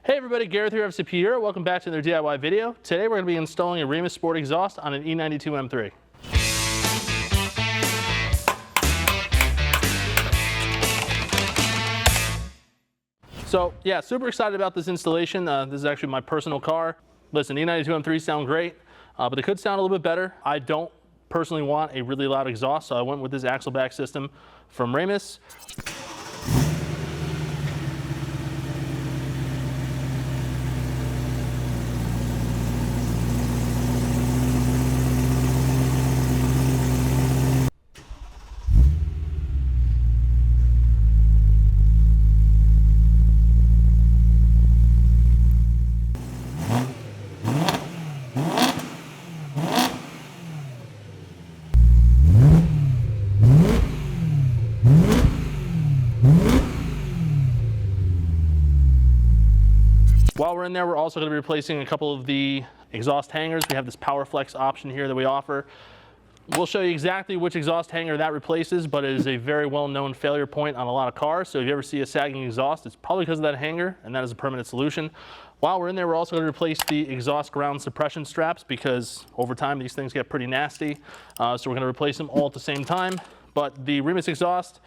Hey everybody, Gareth here of FCP Europe. Welcome back to another DIY video. Today we're going to be installing a Remus Sport exhaust on an E92 M3. So yeah, super excited about this installation. This is actually my personal car. Listen, E92 M3s sound great, but they could sound a little bit better. I don't personally want a really loud exhaust, so I went with this axle back system from Remus. While we're in there, we're also going to be replacing a couple of the exhaust hangers. We have this PowerFlex option here that we offer. We'll show you exactly which exhaust hanger that replaces, but it is a very well-known failure point on a lot of cars. So if you ever see a sagging exhaust, it's probably because of that hanger, and that is a permanent solution. While we're in there, we're also going to replace the exhaust ground suppression straps because over time these things get pretty nasty. So we're going to replace them all at the same time. But the Remus exhaust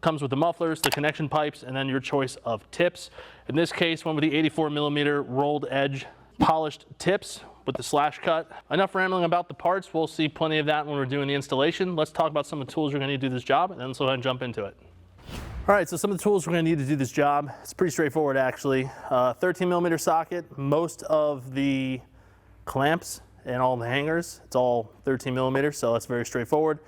comes with the mufflers, the connection pipes, and then your choice of tips. In this case, went with the 84mm rolled edge polished tips with the slash cut. Enough rambling about the parts. We'll see plenty of that when we're doing the installation. Let's talk about some of the tools you're going to need to do this job, and then let's go ahead and jump into it. All right, so some of the tools we're going to need to do this job. It's pretty straightforward, actually. 13mm socket. Most of the clamps and all the hangers, it's all 13mm, so that's very straightforward.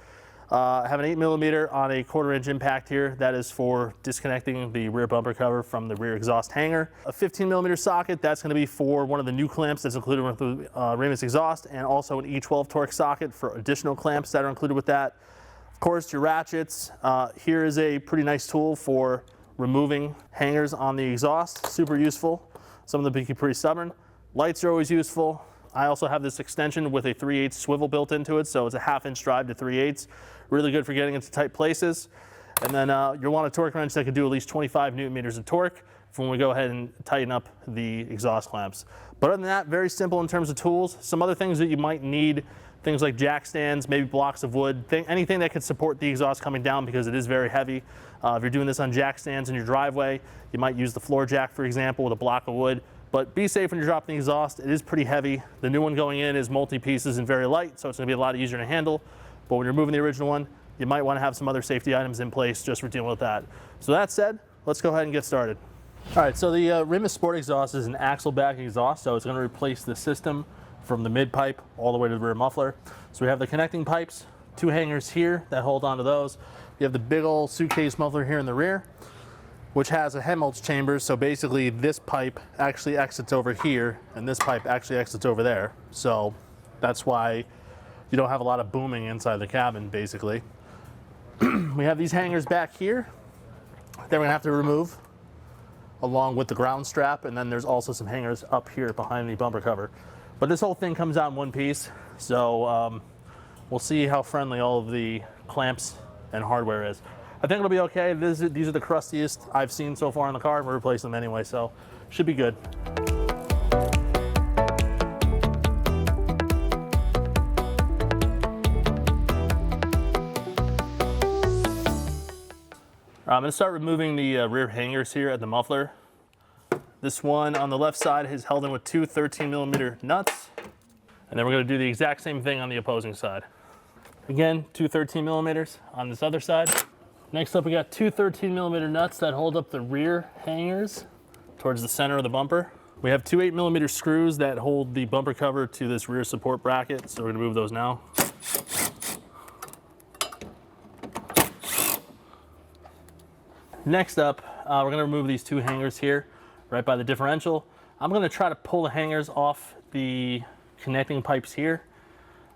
I have an 8mm on a 1/4-inch impact here. That is for disconnecting the rear bumper cover from the rear exhaust hanger. A 15mm socket, that's going to be for one of the new clamps that's included with the Remus exhaust, and also an E12 Torx socket for additional clamps that are included with that. Of course, your ratchets. Here is a pretty nice tool for removing hangers on the exhaust. Super useful. Some of them can be pretty stubborn. Lights are always useful. I also have this extension with a 3/8 swivel built into it, so it's a 1/2-inch drive to 3/8. Really good for getting into tight places. And then you'll want a torque wrench that can do at least 25 Nm of torque for when we go ahead and tighten up the exhaust clamps. But other than that, very simple in terms of tools. Some other things that you might need, things like jack stands, maybe blocks of wood, anything that could support the exhaust coming down because it is very heavy. If you're doing this on jack stands in your driveway, you might use the floor jack, for example, with a block of wood. But be safe when you're dropping the exhaust. It is pretty heavy. The new one going in is multi-pieces and very light, so it's going to be a lot easier to handle. But when you're moving the original one, you might want to have some other safety items in place just for dealing with that. So that said, let's go ahead and get started. All right, so the Remus Sport exhaust is an axle back exhaust, so it's going to replace the system from the mid pipe all the way to the rear muffler. So we have the connecting pipes, 2 hangers here that hold onto those. You have the big old suitcase muffler here in the rear, which has a head mulch chamber. So basically this pipe actually exits over here and this pipe actually exits over there. So that's why you don't have a lot of booming inside the cabin, basically. We have these hangers back here that we're gonna have to remove along with the ground strap, and then there's also some hangers up here behind the bumper cover. But this whole thing comes out in one piece, so we'll see how friendly all of the clamps and hardware is. I think it'll be okay. These are the crustiest I've seen so far in the car, and we'll replace them anyway, so should be good. I'm going to start removing the rear hangers here at the muffler. This one on the left side is held in with 2 13mm nuts, and then we're going to do the exact same thing on the opposing side. Again, 2 13mm on this other side. Next up, we got 2 13mm nuts that hold up the rear hangers towards the center of the bumper. We have 2 8mm screws that hold the bumper cover to this rear support bracket, so we're going to move those now. Next up, we're going to remove these 2 hangers here, right by the differential. I'm going to try to pull the hangers off the connecting pipes here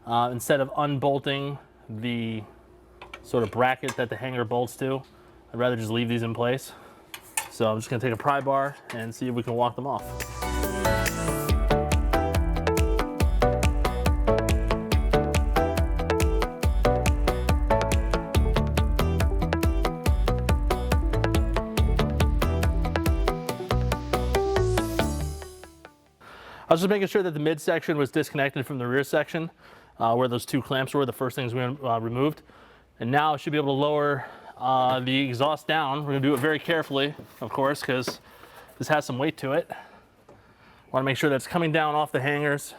instead of unbolting the sort of bracket that the hanger bolts to. I'd rather just leave these in place. So I'm just going to take a pry bar and see if we can walk them off. I was just making sure that the midsection was disconnected from the rear section, where those two clamps were, the first things we removed. And now I should be able to lower the exhaust down. We're gonna do it very carefully, of course, because this has some weight to it. Want to make sure that it's coming down off the hangers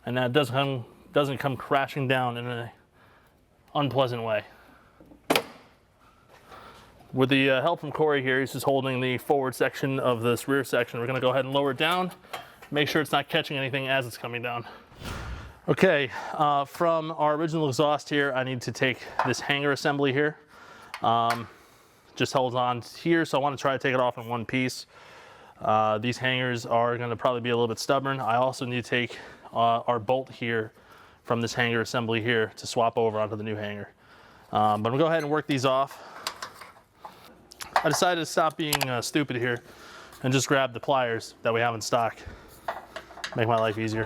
and that it doesn't come crashing down in an unpleasant way. With the help from Corey here, he's just holding the forward section of this rear section. We're gonna go ahead and lower it down, make sure it's not catching anything as it's coming down. Okay, from our original exhaust here, I need to take this hanger assembly here. Just holds on here, so I want to try to take it off in one piece. These hangers are going to probably be a little bit stubborn. I also need to take our bolt here from this hanger assembly here to swap over onto the new hanger. But I'm going to go ahead and work these off. I decided to stop being stupid here and just grab the pliers that we have in stock. Make my life easier.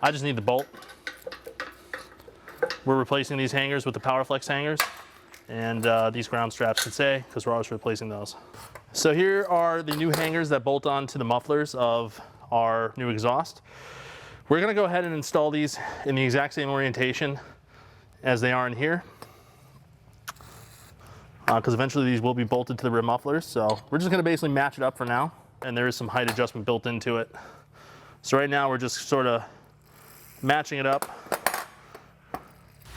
I just need the bolt. We're replacing these hangers with the PowerFlex hangers, and these ground straps can stay because we're always replacing those. So here are the new hangers that bolt onto the mufflers of our new exhaust. We're gonna go ahead and install these in the exact same orientation as they are in here, because eventually these will be bolted to the rear mufflers. So we're just gonna basically match it up for now, and there is some height adjustment built into it. So right now we're just sort of matching it up.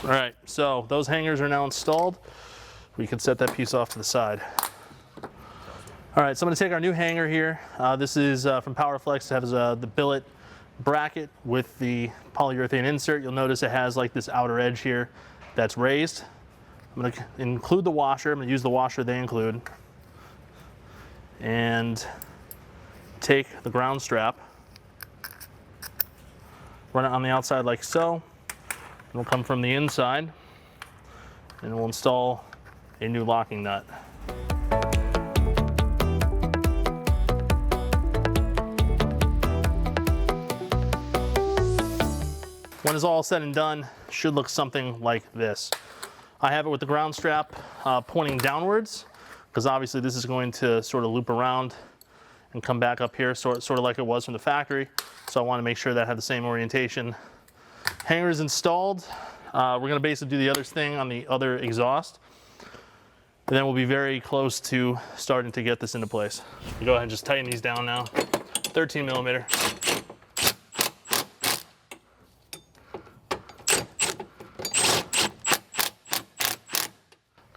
All right, so those hangers are now installed. We can set that piece off to the side. All right, so I'm gonna take our new hanger here. This is from PowerFlex. It has the billet bracket with the polyurethane insert. You'll notice it has like this outer edge here that's raised. I'm gonna include the washer. I'm gonna use the washer they include. And take the ground strap, run it on the outside like so. It'll come from the inside, and we'll install a new locking nut. When it's all said and done, it should look something like this. I have it with the ground strap pointing downwards, because obviously this is going to sort of loop around and come back up here, sort of like it was from the factory. So I want to make sure that I have the same orientation. Hanger is installed. We're going to basically do the other thing on the other exhaust. And then we'll be very close to starting to get this into place. Go ahead and just tighten these down now. 13 millimeter.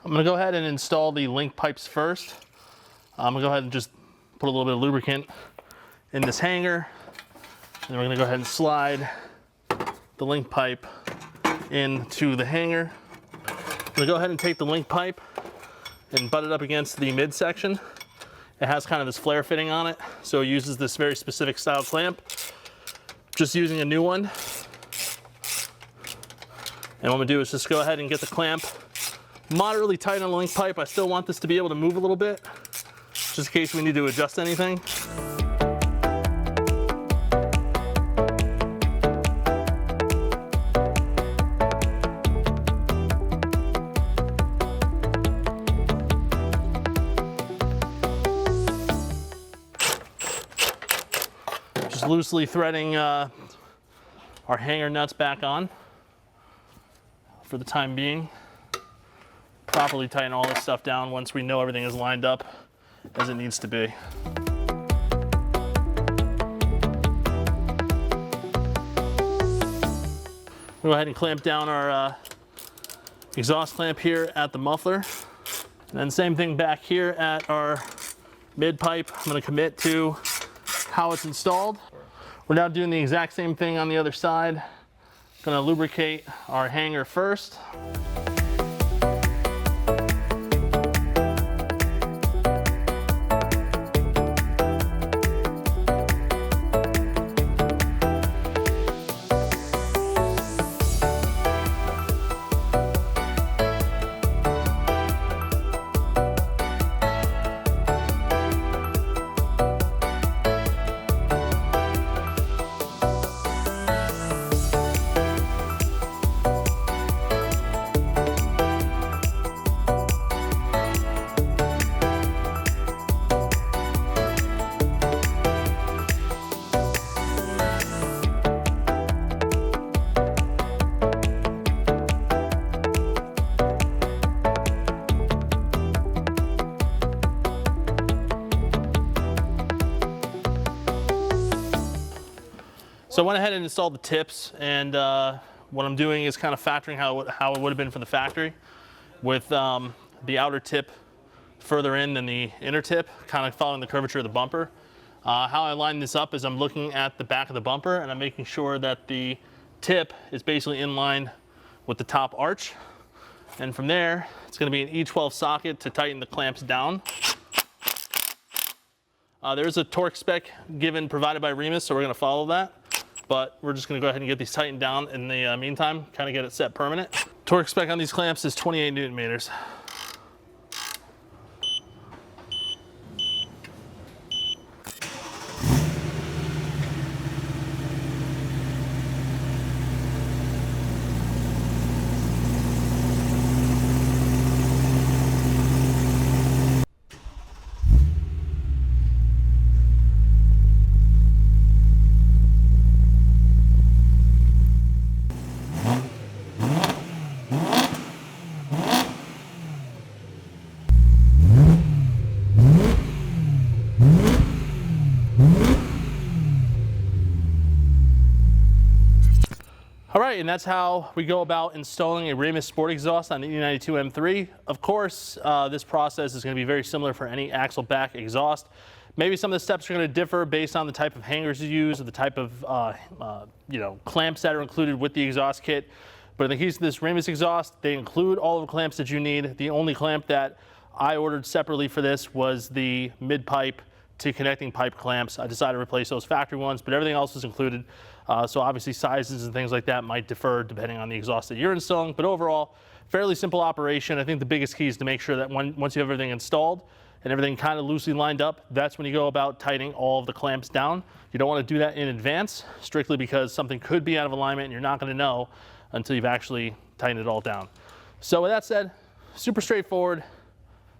I'm going to go ahead and install the link pipes first. I'm going to go ahead and just put a little bit of lubricant in this hanger. And then we're going to go ahead and slide the link pipe into the hanger. I'm going to go ahead and take the link pipe and butt it up against the midsection. It has kind of this flare fitting on it, so it uses this very specific style clamp. Just using a new one. And what I'm going to do is just go ahead and get the clamp moderately tight on the link pipe. I still want this to be able to move a little bit, just in case we need to adjust anything. Just loosely threading our hanger nuts back on for the time being. Properly tighten all this stuff down once we know everything is lined up as it needs to be. Go ahead and clamp down our exhaust clamp here at the muffler. And then same thing back here at our mid pipe. I'm going to commit to how it's installed. We're now doing the exact same thing on the other side. Going to lubricate our hanger first. So I went ahead and installed the tips, and what I'm doing is kind of factoring how it would have been for the factory, with the outer tip further in than the inner tip, kind of following the curvature of the bumper. How I line this up is I'm looking at the back of the bumper and I'm making sure that the tip is basically in line with the top arch. And from there, it's going to be an E12 socket to tighten the clamps down. There's a torque spec provided by Remus, so we're going to follow that. But we're just going to go ahead and get these tightened down in the meantime, kind of get it set permanent. Torque spec on these clamps is 28 Newton meters. All right, and that's how we go about installing a Remus Sport exhaust on the E92 M3. Of course, this process is going to be very similar for any axle back exhaust. Maybe some of the steps are going to differ based on the type of hangers you use or the type of clamps that are included with the exhaust kit. But in the case of this Remus exhaust, they include all of the clamps that you need. The only clamp that I ordered separately for this was the mid-pipe to connecting pipe clamps. I decided to replace those factory ones, but everything else is included. So obviously sizes and things like that might differ depending on the exhaust that you're installing, but overall, fairly simple operation. I think the biggest key is to make sure that once you have everything installed and everything kind of loosely lined up, that's when you go about tightening all of the clamps down. You don't want to do that in advance, strictly because something could be out of alignment and you're not going to know until you've actually tightened it all down. So with that said, super straightforward.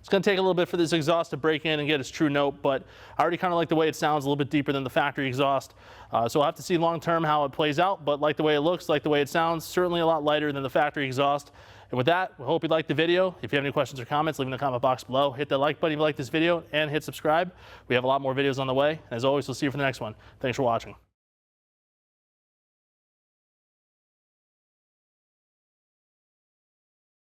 It's going to take a little bit for this exhaust to break in and get its true note, but I already kind of like the way it sounds, a little bit deeper than the factory exhaust. So I'll have to see long term how it plays out, but like the way it looks, like the way it sounds, certainly a lot lighter than the factory exhaust. And with that, we hope you liked the video. If you have any questions or comments, leave them in the comment box below. Hit that like button if you like this video and hit subscribe. We have a lot more videos on the way. As always, we'll see you for the next one. Thanks for watching.